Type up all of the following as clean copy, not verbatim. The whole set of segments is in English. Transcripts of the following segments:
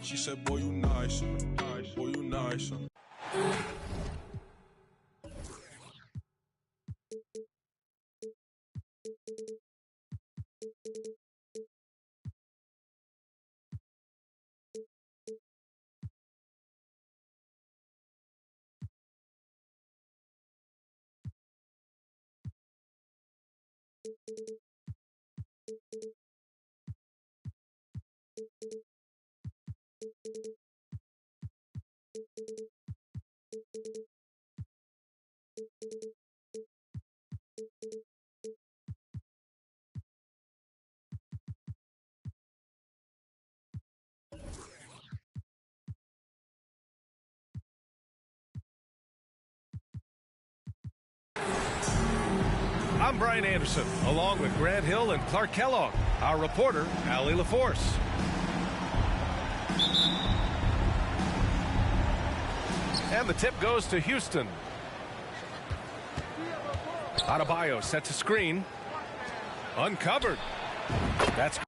She said, boy, you nice. Boy, you nice. I'm Brian Anderson, along with Grant Hill and Clark Kellogg. Our reporter, Allie LaForce. And the tip goes to Houston. Adebayo sets a screen. Uncovered. That's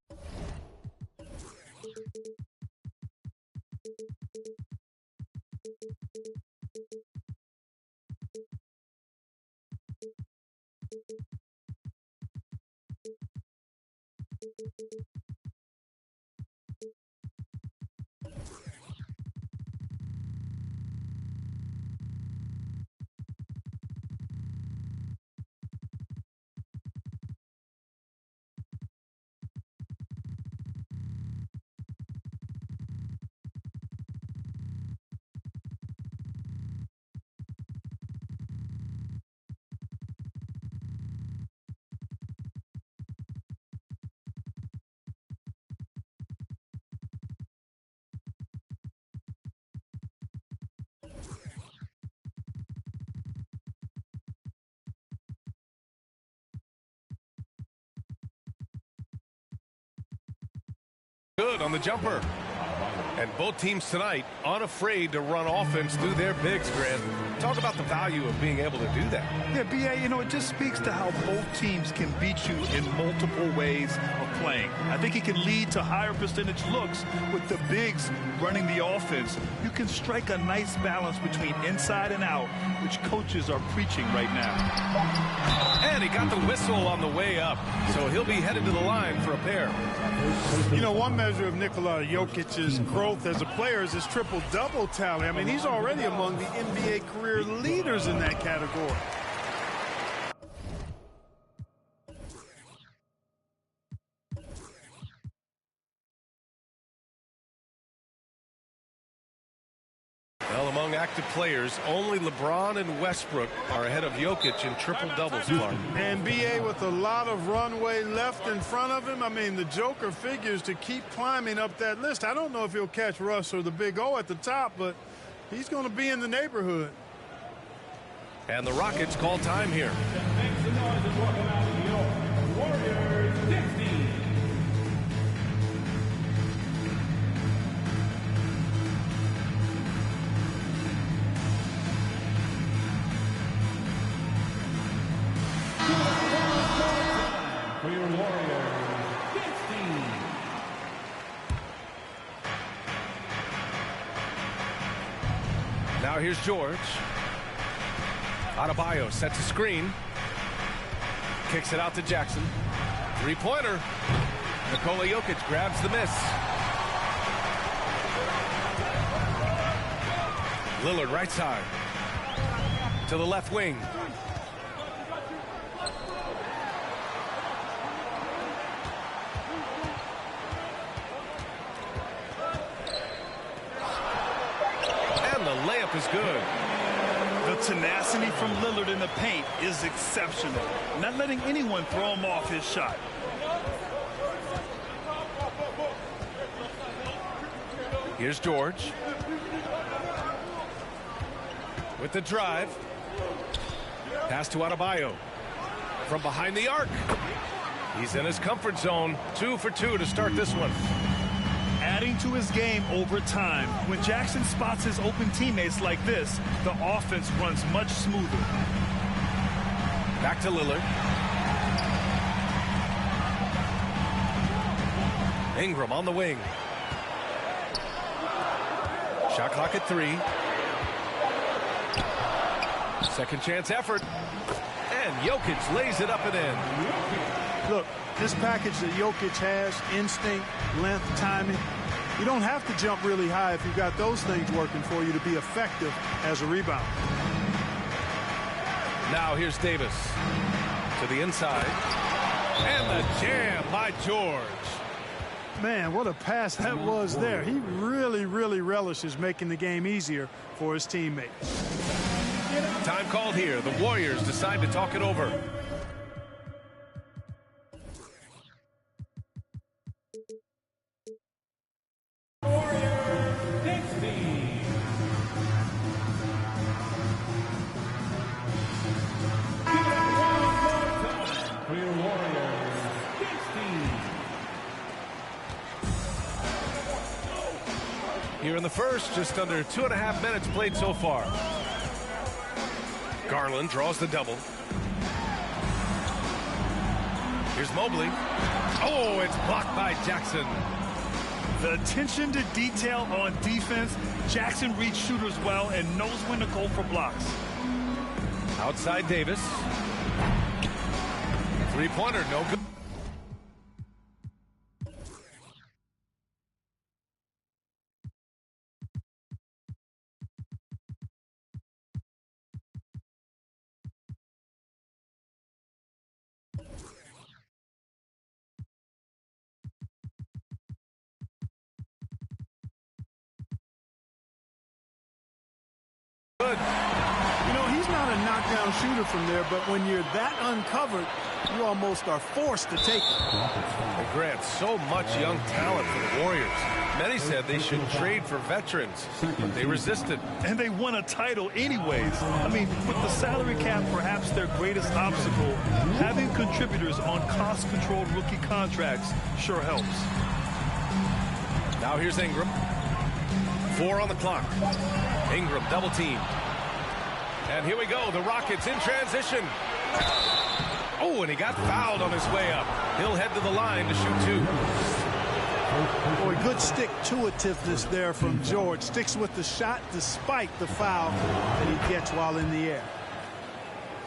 good on the jumper. And both teams tonight unafraid to run offense through their bigs, Grant. Talk about the value of being able to do that. Yeah, B.A., you know, it just speaks to how both teams can beat you in multiple ways of playing. I think it can lead to higher percentage looks with the bigs running the offense. You can strike a nice balance between inside and out, which coaches are preaching right now. And he got the whistle on the way up, so he'll be headed to the line for a pair. You know, one measure of Nikola Jokic's growth as a player is his triple-double tally. I mean, he's already among the NBA career leaders in that category. Well, among active players, only LeBron and Westbrook are ahead of Jokic in triple-doubles, Clark. And B.A. with a lot of runway left in front of him. I mean, the Joker figures to keep climbing up that list. I don't know if he'll catch Russ or the Big O at the top, but he's going to be in the neighborhood. And the Rockets call time here. Warriors 60. For your Warriors 60. Now here's George. Adebayo sets a screen. Kicks it out to Jackson. Three-pointer. Nikola Jokic grabs the miss. Lillard right side. To the left wing. And the layup is good. The tenacity from Lillard in the paint is exceptional. Not letting anyone throw him off his shot. Here's George. With the drive. Pass to Adebayo. From behind the arc. He's in his comfort zone. 2 for 2 to start this one. Adding to his game over time. When Jackson spots his open teammates like this, the offense runs much smoother. Back to Lillard. Ingram on the wing. Shot clock at 3. Second chance effort. And Jokic lays it up and in. Look, this package that Jokic has, instinct, length, timing, you don't have to jump really high if you've got those things working for you to be effective as a rebound. Now here's Davis to the inside. And the jam by George. Man, what a pass that was there. He really, really relishes making the game easier for his teammates. Time called here. The Warriors decide to talk it over. Warriors 60. For your Warriors 60. Here in the first, just under 2.5 minutes played so far. Garland draws the double. Here's Mobley. Oh, it's blocked by Jackson. The attention to detail on defense. Jackson reads shooters well and knows when to go for blocks. Outside Davis. Three-pointer, no good. Good. You know, he's not a knockdown shooter from there, but when you're that uncovered, you almost are forced to take it. They grant so much young talent for the Warriors. Many said they should trade for veterans, but they resisted. And they won a title anyways. I mean, with the salary cap perhaps their greatest obstacle, having contributors on cost-controlled rookie contracts sure helps. Now here's Ingram. 4 on the clock. Ingram double team. And here we go. The Rockets in transition. Oh, and he got fouled on his way up. He'll head to the line to shoot 2. Boy, good stick-to-itiveness there from George. Sticks with the shot despite the foul that he gets while in the air.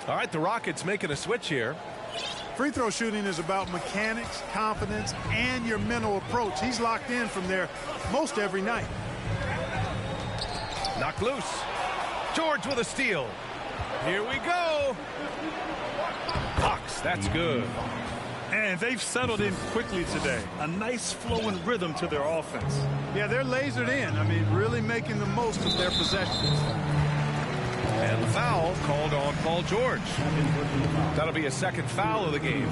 All right, the Rockets making a switch here. Free throw shooting is about mechanics, confidence, and your mental approach. He's locked in from there most every night. Knocked loose. George with a steal. Here we go. Fox, that's good. And they've settled in quickly today. A nice flow and rhythm to their offense. Yeah, they're lasered in. I mean, really making the most of their possessions. And the foul called on Paul George. That'll be a second foul of the game.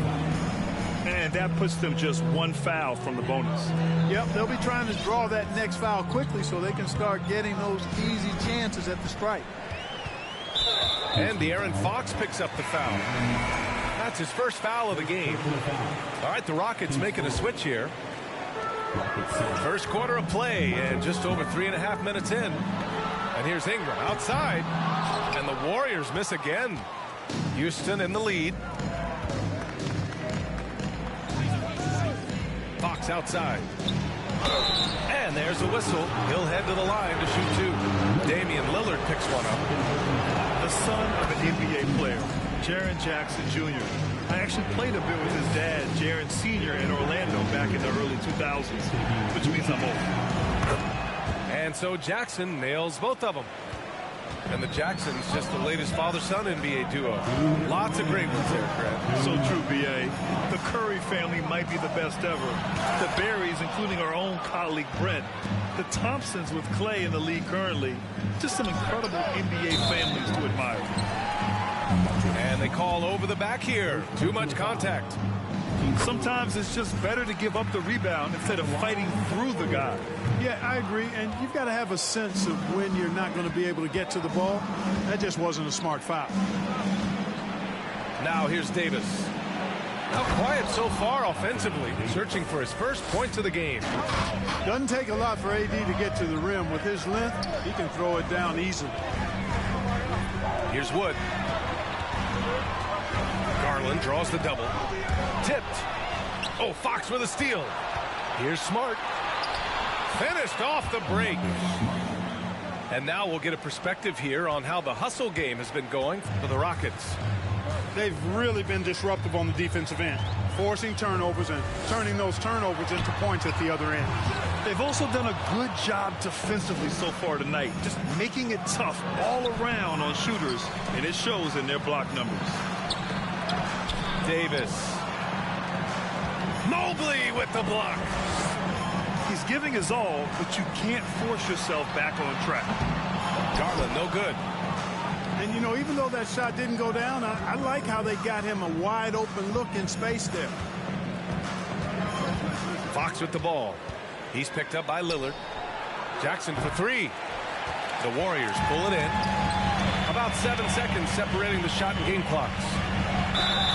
And that puts them just 1 foul from the bonus. Yep, they'll be trying to draw that next foul quickly so they can start getting those easy chances at the stripe. And De'Aaron Fox picks up the foul. That's his first foul of the game. All right, the Rockets making a switch here. First quarter of play and just over 3.5 minutes in. And here's Ingram outside. And the Warriors miss again. Houston in the lead. Fox outside. And there's a whistle. He'll head to the line to shoot 2. Damian Lillard picks one up. The son of an NBA player, Jaren Jackson Jr. I actually played a bit with his dad, Jaren Sr. in Orlando back in the early 2000s, which means I'm old. And so Jackson nails both of them. And the Jacksons just the latest father-son NBA duo. Lots of great ones there, Fred. So true, B.A. The Curry family might be the best ever. The Berrys, including our own colleague Brent. The Thompsons with Clay in the league currently. Just some incredible NBA families to admire. And they call over the back here. Too much contact. Sometimes it's just better to give up the rebound instead of fighting through the guy. Yeah, I agree. And you've got to have a sense of when you're not going to be able to get to the ball. That just wasn't a smart foul. Now here's Davis. Now quiet so far offensively, searching for his first points of the game. Doesn't take a lot for AD to get to the rim. With his length, he can throw it down easily. Here's Wood. Garland draws the double. Tipped. Oh, Fox with a steal. Here's Smart. Finished off the break. And now we'll get a perspective here on how the hustle game has been going for the Rockets. They've really been disruptive on the defensive end, forcing turnovers and turning those turnovers into points at the other end. They've also done a good job defensively so far tonight, just making it tough all around on shooters, and it shows in their block numbers. Davis. Mobley with the block. He's giving his all, but you can't force yourself back on track. Garland, no good. And, you know, even though that shot didn't go down, I like how they got him a wide open look in space there. Fox with the ball. He's picked up by Lillard. Jackson for three. The Warriors pull it in. About 7 seconds separating the shot and game clocks.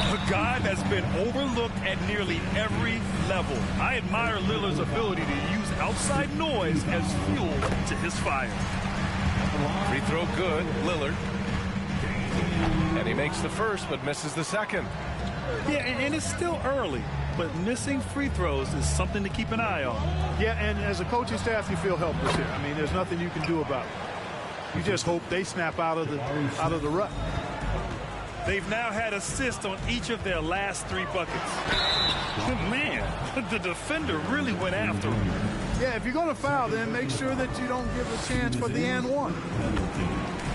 A guy that's been overlooked at nearly every level. I admire Lillard's ability to use outside noise as fuel to his fire. Free throw good. Lillard. And he makes the first but misses the second. Yeah, and it's still early, but missing free throws is something to keep an eye on. Yeah, and as a coaching staff, you feel helpless here. I mean, there's nothing you can do about it. You just hope they snap out of the rut. They've now had assists on each of their last 3 buckets. Man, the defender really went after him. Yeah, if you're going to foul, then make sure that you don't give a chance for the and one.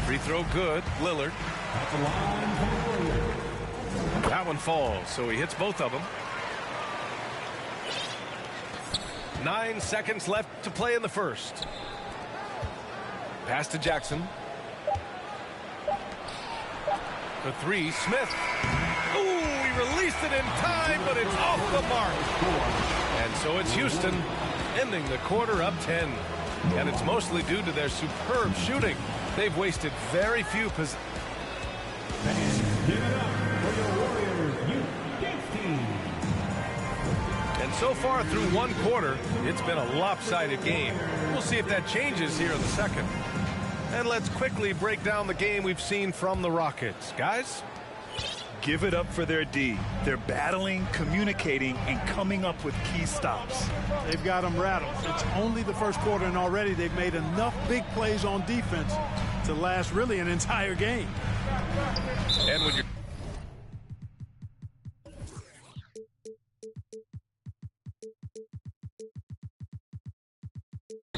Free throw good. Lillard. That one falls, so he hits both of them. 9 seconds left to play in the first. Pass to Jackson. For three, Smith. Ooh, he released it in time, but it's off the mark. And so it's Houston ending the quarter up 10. And it's mostly due to their superb shooting. They've wasted very few possessions. And so far through one quarter, it's been a lopsided game. We'll see if that changes here in the second. And let's quickly break down the game we've seen from the Rockets. Guys? Give it up for their D. They're battling, communicating, and coming up with key stops. They've got them rattled. It's only the first quarter, and already they've made enough big plays on defense to last really an entire game. And when you're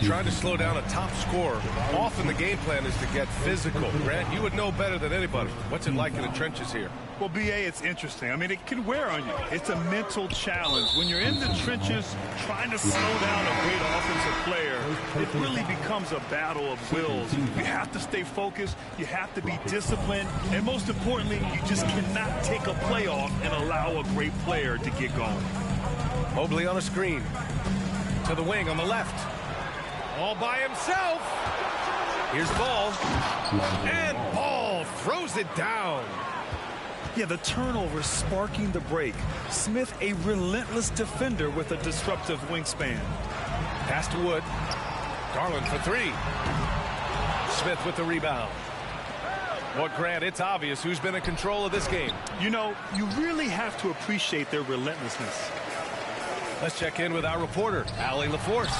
trying to slow down a top scorer, often the game plan is to get physical. Grant, you would know better than anybody. What's it like in the trenches here? Well, B.A., it's interesting. I mean, it can wear on you. It's a mental challenge. When you're in the trenches trying to slow down a great offensive player, it really becomes a battle of wills. You have to stay focused. You have to be disciplined. And most importantly, you just cannot take a play off and allow a great player to get going. Mobley on a screen. To the wing on the left. All by himself. Here's Ball. And Ball throws it down. Yeah, the turnover sparking the break. Smith, a relentless defender with a disruptive wingspan. Pass to Wood. Garland for three. Smith with the rebound. Well, Grant, it's obvious who's been in control of this game. You know, you really have to appreciate their relentlessness. Let's check in with our reporter, Allie LaForce.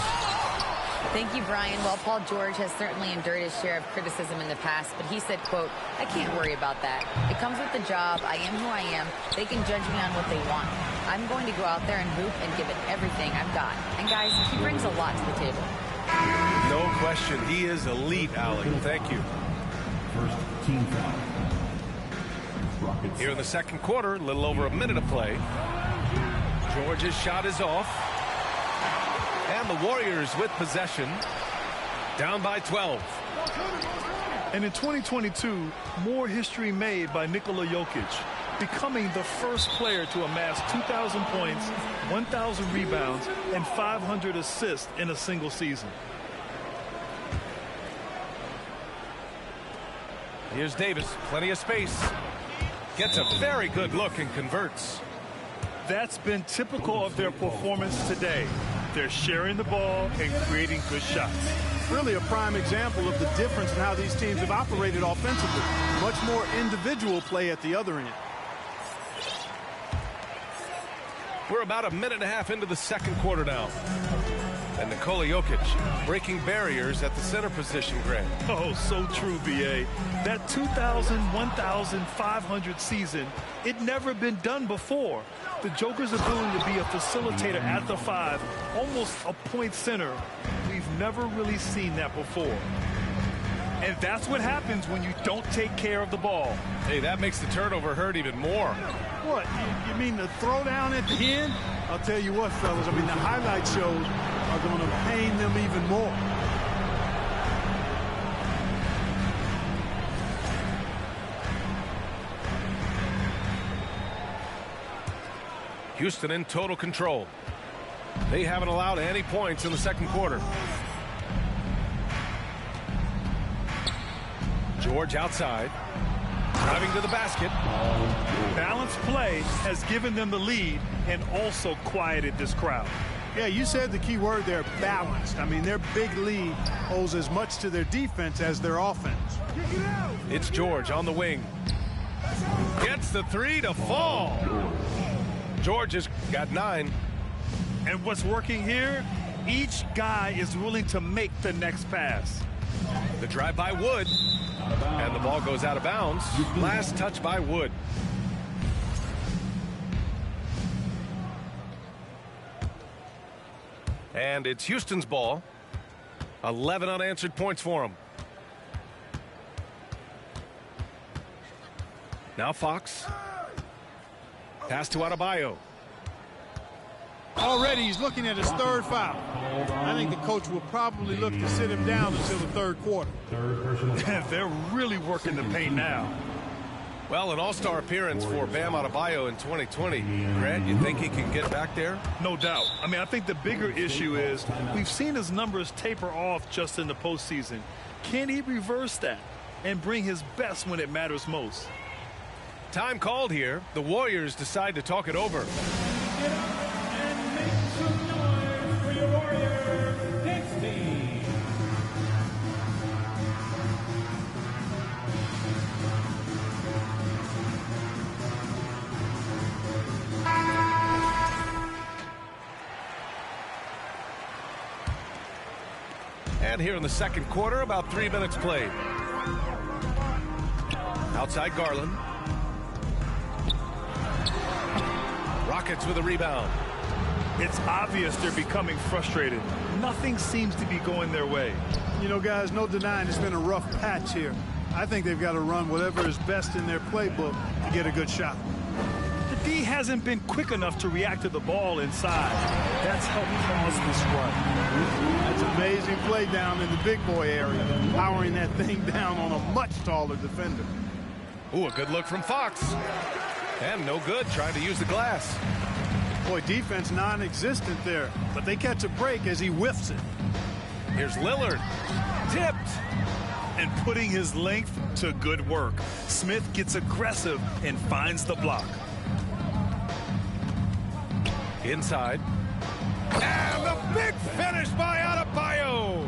Thank you, Brian. Well, Paul George has certainly endured his share of criticism in the past, but he said, quote, "I can't worry about that. It comes with the job. I am who I am. They can judge me on what they want. I'm going to go out there and hoop and give it everything I've got." And, guys, he brings a lot to the table. No question. He is elite, Allie. Thank you. First team foul. Here in the second quarter, a little over a minute of play. George's shot is off. And the Warriors with possession, down by 12. And in 2022, more history made by Nikola Jokic, becoming the first player to amass 2,000 points, 1,000 rebounds, and 500 assists in a single season. Here's Davis, plenty of space. Gets a very good look and converts. That's been typical of their performance today. They're sharing the ball and creating good shots. Really a prime example of the difference in how these teams have operated offensively. Much more individual play at the other end. We're about a minute and a half into the second quarter now. And Nikola Jokic breaking barriers at the center position, Grant. Oh, so true, B.A. That 2,1,500 season, it never been done before. The Joker's ability to be a facilitator at the 5, almost a point center, we've never really seen that before. And that's what happens when you don't take care of the ball. Hey, that makes the turnover hurt even more. What, you mean the throwdown at the end? I'll tell you what, fellas, I mean, the highlight shows are going to pain them even more. Houston in total control. They haven't allowed any points in the second quarter. George outside, driving to the basket. Balanced play has given them the lead and also quieted this crowd. Yeah, you said the key word there, balanced. I mean, their big lead owes as much to their defense as their offense. It's George on the wing. Gets the 3 to fall. George has got 9. And what's working here, each guy is willing to make the next pass. The drive by Wood. And the ball goes out of bounds. Last touch by Wood. And it's Houston's ball. 11 unanswered points for him. Now Fox. Pass to Adebayo. Already he's looking at his third foul. I think the coach will probably look to sit him down until the third quarter. They're really working the paint now. Well, an all-star appearance for Bam Adebayo in 2020. Grant, you think he can get back there? No doubt. I mean, I think the bigger issue is we've seen his numbers taper off just in the postseason. Can he reverse that and bring his best when it matters most? Time called here. The Warriors decide to talk it over. And here in the second quarter, about 3 minutes played. Outside Garland. Rockets with a rebound. It's obvious they're becoming frustrated. Nothing seems to be going their way. You know, guys, no denying it's been a rough patch here. I think they've got to run whatever is best in their playbook to get a good shot. The D hasn't been quick enough to react to the ball inside. That's helped cause this run. That's amazing play down in the big boy area, powering that thing down on a much taller defender. Ooh, a good look from Fox. And no good, trying to use the glass. Boy, defense non-existent there, but they catch a break as he whiffs it. Here's Lillard. Tipped. And putting his length to good work. Smith gets aggressive and finds the block. Inside. And the big finish by Adebayo.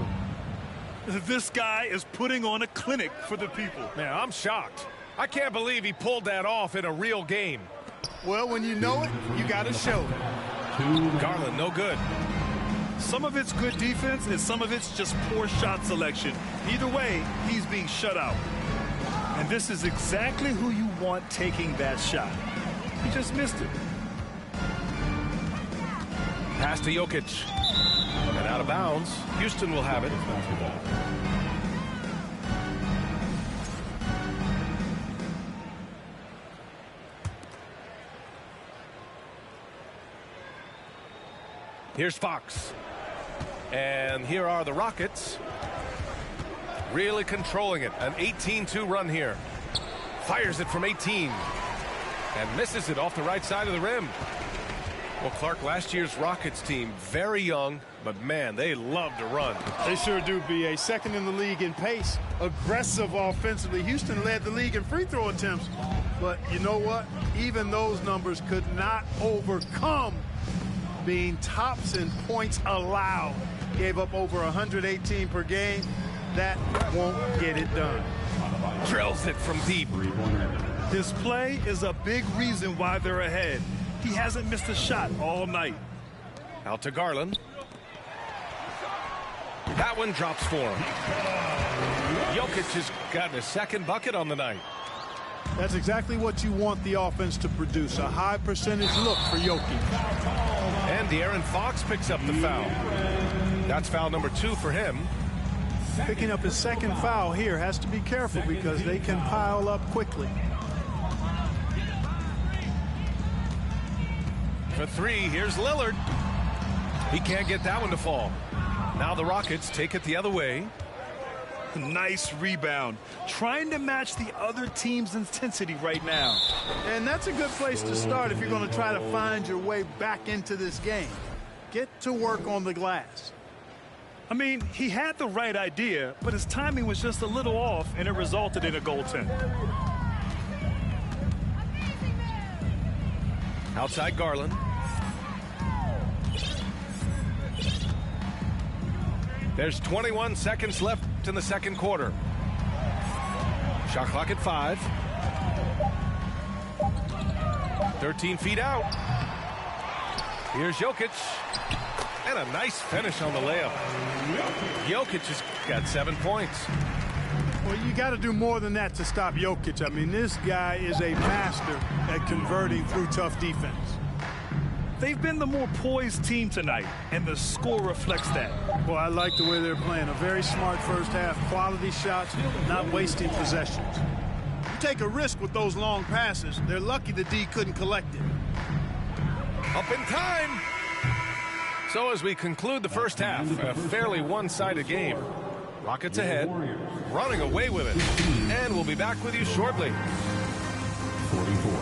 This guy is putting on a clinic for the people. Man, I'm shocked. I can't believe he pulled that off in a real game. Well, when you know it, you got to show it. Garland, no good. Some of it's good defense and some of it's just poor shot selection. Either way, he's being shut out. And this is exactly who you want taking that shot. He just missed it. Pass to Jokic. And out of bounds. Houston will have it. Here's Fox. And here are the Rockets. Really controlling it. An 18-2 run here. Fires it from 18. And misses it off the right side of the rim. Well, Clark, last year's Rockets team, very young, but man, they love to run. They sure do, B.A. Second in the league in pace. Aggressive offensively. Houston led the league in free throw attempts. But you know what? Even those numbers could not overcome being tops in points allowed. Gave up over 118 per game. That won't get it done. Drills it from deep. His play is a big reason why they're ahead. He hasn't missed a shot all night. Out to Garland. That one drops for him. Jokic has gotten a second bucket on the night. That's exactly what you want the offense to produce, a high percentage look for Jokic. And De'Aaron Fox picks up the foul. That's foul number 2 for him. Picking up his second foul here, has to be careful because they can pile up quickly. For 3, here's Lillard. He can't get that one to fall. Now the Rockets take it the other way. Nice rebound. Trying to match the other team's intensity right now. And that's a good place to start if you're going to try to find your way back into this game. Get to work on the glass. I mean, he had the right idea, but his timing was just a little off, and it resulted in a goaltend. Outside Garland. There's 21 seconds left in the second quarter. Shot clock at 5. 13 feet out. Here's Jokic. And a nice finish on the layup. Jokic has got 7 points. Well, you got to do more than that to stop Jokic. I mean, this guy is a master at converting through tough defense. They've been the more poised team tonight, and the score reflects that. Well, I like the way they're playing. A very smart first half. Quality shots, not wasting possessions. You take a risk with those long passes. They're lucky the D couldn't collect it. Up in time. So as we conclude the first half, a fairly one-sided game. Rockets ahead, running away with it. And we'll be back with you shortly. 44.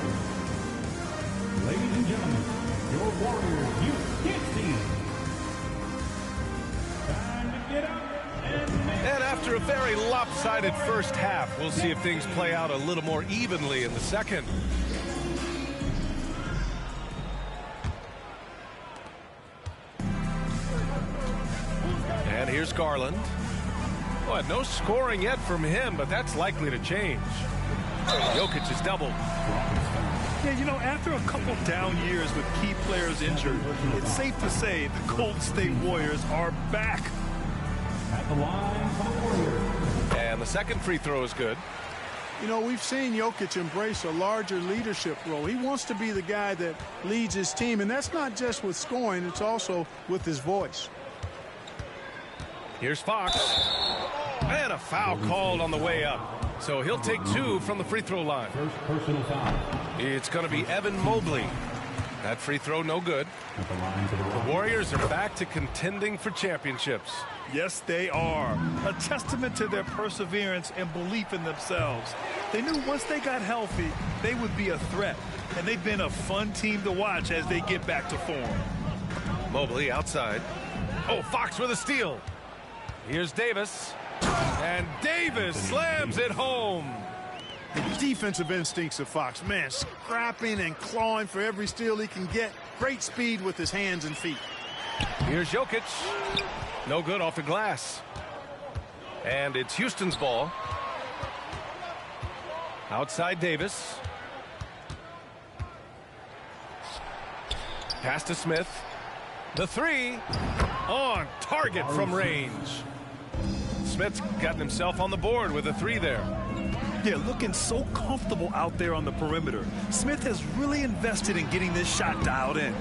Ladies and gentlemen, your Warriors youth kids team. Time to get up and after a very lopsided first half, we'll see if things play out a little more evenly in the second. And here's Garland. Well, no scoring yet from him, but that's likely to change. Jokic is doubled. Yeah, you know, after a couple down years with key players injured, it's safe to say the Golden State Warriors are back. at the line for the Warriors. And the second free throw is good. You know, we've seen Jokic embrace a larger leadership role. He wants to be the guy that leads his team, and that's not just with scoring, it's also with his voice. Here's Fox. And a foul called on the way up. So he'll take 2 from the free throw line. First personal foul. It's going to be Evan Mobley. That free throw no good. At the line for the Warriors are back to contending for championships. Yes, they are. A testament to their perseverance and belief in themselves. They knew once they got healthy, they would be a threat. And they've been a fun team to watch as they get back to form. Mobley outside. Oh, Fox with a steal. Here's Davis. And Davis slams it home. The defensive instincts of Fox, man, scrapping and clawing for every steal he can get. Great speed with his hands and feet. Here's Jokic. No good off the glass. And it's Houston's ball. Outside Davis. Pass to Smith. The 3 on target from range. Smith's gotten himself on the board with a 3 there. Yeah, looking so comfortable out there on the perimeter. Smith has really invested in getting this shot dialed in.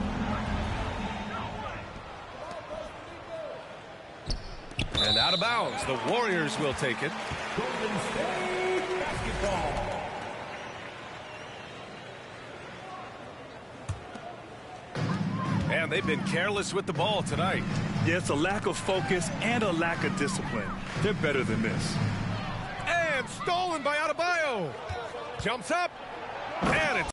And out of bounds. The Warriors will take it. Golden State basketball. And they've been careless with the ball tonight. Yeah, it's a lack of focus and a lack of discipline. They're better than this. And stolen by Adebayo. Jumps up. And it's